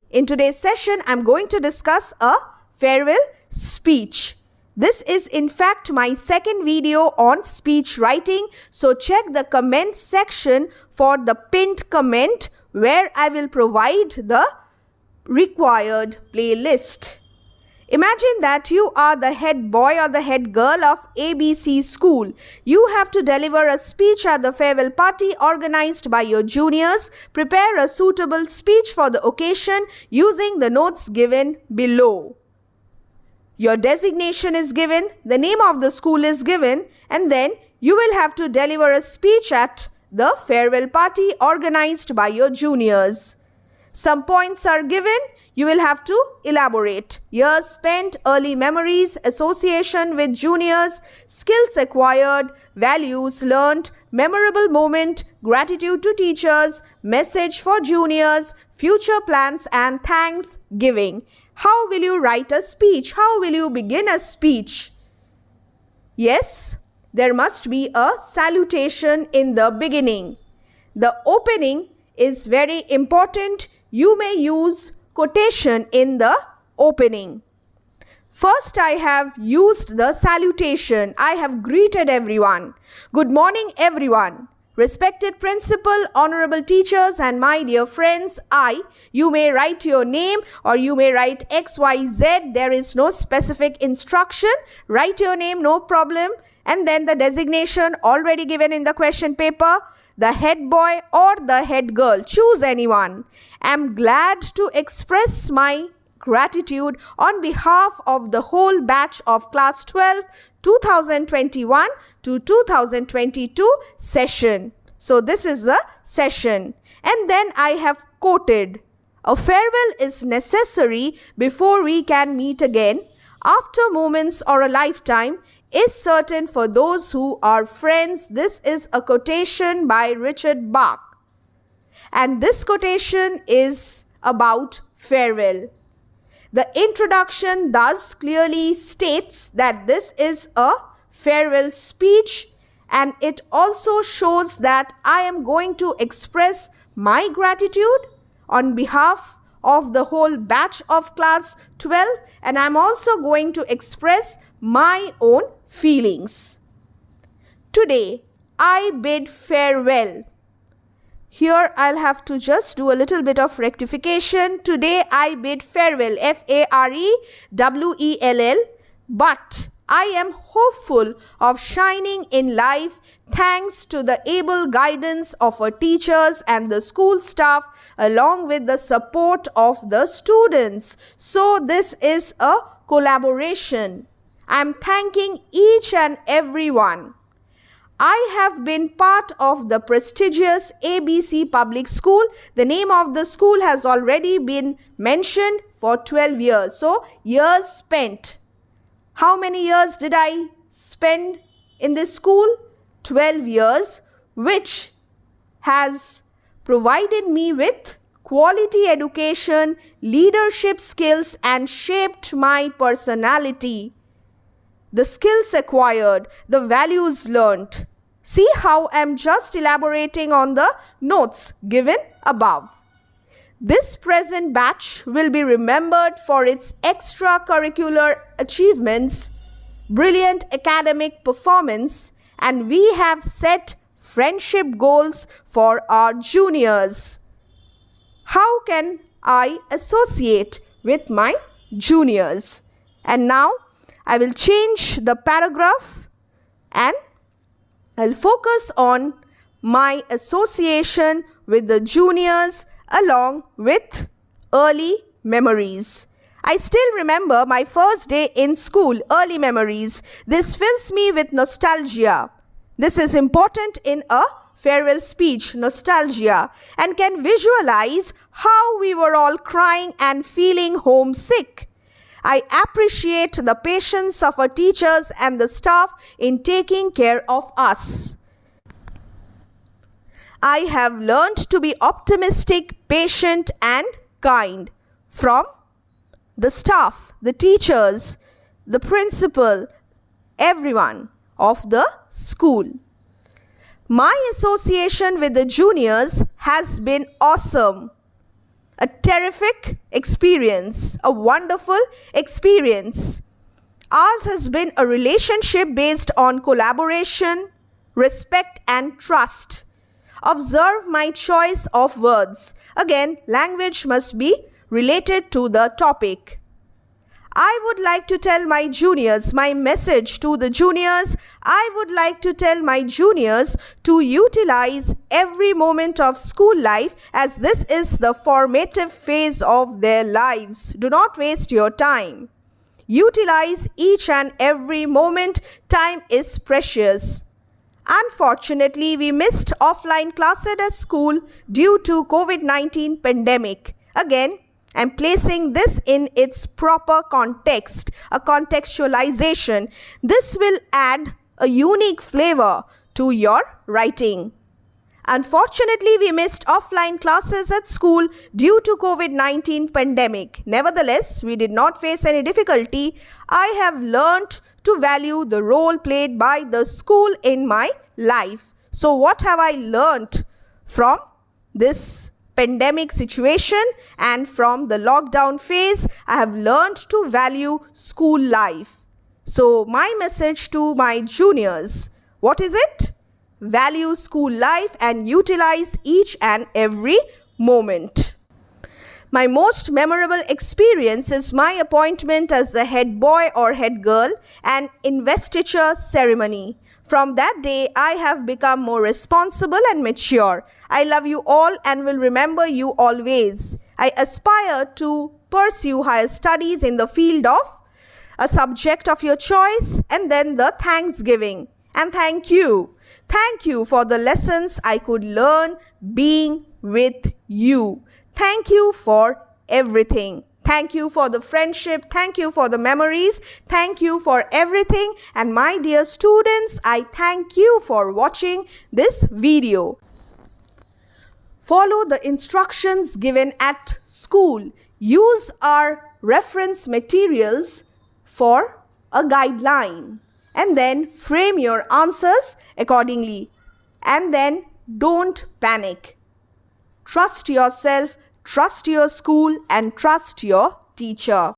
In today's session, I'm going to discuss a farewell speech. This is in fact my second video on speech writing, so check the comment section for the pinned comment where I will provide the required playlist. Imagine that you are the head boy or the head girl of ABC school. You have to deliver a speech at the farewell party organized by your juniors. Prepare a suitable speech for the occasion using the notes given below. Your designation is given, the name of the school is given, and then you will have to deliver a speech at the farewell party organized by your juniors. Some points are given. You will have to elaborate. Years spent, early memories, association with juniors, skills acquired, values learnt, memorable moment, gratitude to teachers, message for juniors, future plans and thanksgiving. How will you write a speech? How will you begin a speech? Yes, there must be a salutation in the beginning. The opening is very important. You may use quotation in the opening. First, I have used the salutation. I have greeted everyone. Good morning, everyone. Respected principal, honorable teachers, and my dear friends, you may write your name or you may write XYZ. There is no specific instruction. Write your name, no problem. And then the designation already given in the question paper. The head boy or the head girl. Choose anyone. I'm glad to express my gratitude on behalf of the whole batch of class 12 2021 to 2022 session. So this is the session. And then I have quoted, a farewell is necessary before we can meet again. After moments or a lifetime is certain for those who are friends. This is a quotation by Richard Bach. And this quotation is about farewell. The introduction thus clearly states that this is a farewell speech, and it also shows that I am going to express my gratitude on behalf of the whole batch of class 12, and I'm also going to express my own feelings. Today, I bid farewell. Here I'll have to just do a little bit of rectification. Today I bid farewell, F-A-R-E-W-E-L-L, but I am hopeful of shining in life thanks to the able guidance of our teachers and the school staff along with the support of the students. So this is a collaboration. I am thanking each and everyone. I have been part of the prestigious ABC Public School. The name of the school has already been mentioned for 12 years. So, years spent. How many years did I spend in this school? 12 years, which has provided me with quality education, leadership skills, and shaped my personality. The skills acquired, the values learnt. See how I am just elaborating on the notes given above. This present batch will be remembered for its extracurricular achievements, brilliant academic performance, and we have set friendship goals for our juniors. How can I associate with my juniors? And now, I will change the paragraph and I'll focus on my association with the juniors along with early memories. I still remember my first day in school, early memories. This fills me with nostalgia. This is important in a farewell speech, nostalgia, and can visualize how we were all crying and feeling homesick. I appreciate the patience of our teachers and the staff in taking care of us. I have learned to be optimistic, patient, and kind from the staff, the teachers, the principal, everyone of the school. My association with the juniors has been awesome. a terrific experience, a wonderful experience. Ours has been a relationship based on collaboration, respect and trust. Observe my choice of words. Again, language must be related to the topic. I would like to tell my juniors, my message to the juniors, I would like to tell my juniors to utilize every moment of school life as this is the formative phase of their lives. Do not waste your time. Utilize each and every moment. Time is precious. Unfortunately, we missed offline classes at school due to COVID-19 pandemic. Again, I'm placing this in its proper context, a contextualization. This will add a unique flavor to your writing. Unfortunately, we missed offline classes at school due to COVID-19 pandemic. Nevertheless, we did not face any difficulty. I have learnt to value the role played by the school in my life. So what have I learnt from this pandemic situation and from the lockdown phase? I have learned to value school life. So my message to my juniors, what is it? Value school life and utilize each and every moment. My most memorable experience is my appointment as the head boy or head girl and investiture ceremony. From that day, I have become more responsible and mature. I love you all and will remember you always. I aspire to pursue higher studies in the field of a subject of your choice, and then the Thanksgiving. And thank you. Thank you for the lessons I could learn being with you. Thank you for everything. Thank you for the friendship. Thank you for the memories. Thank you for everything. And my dear students, I thank you for watching this video. Follow the instructions given at school. Use our reference materials for a guideline. And then frame your answers accordingly. And then don't panic. Trust yourself, trust your school, and trust your teacher.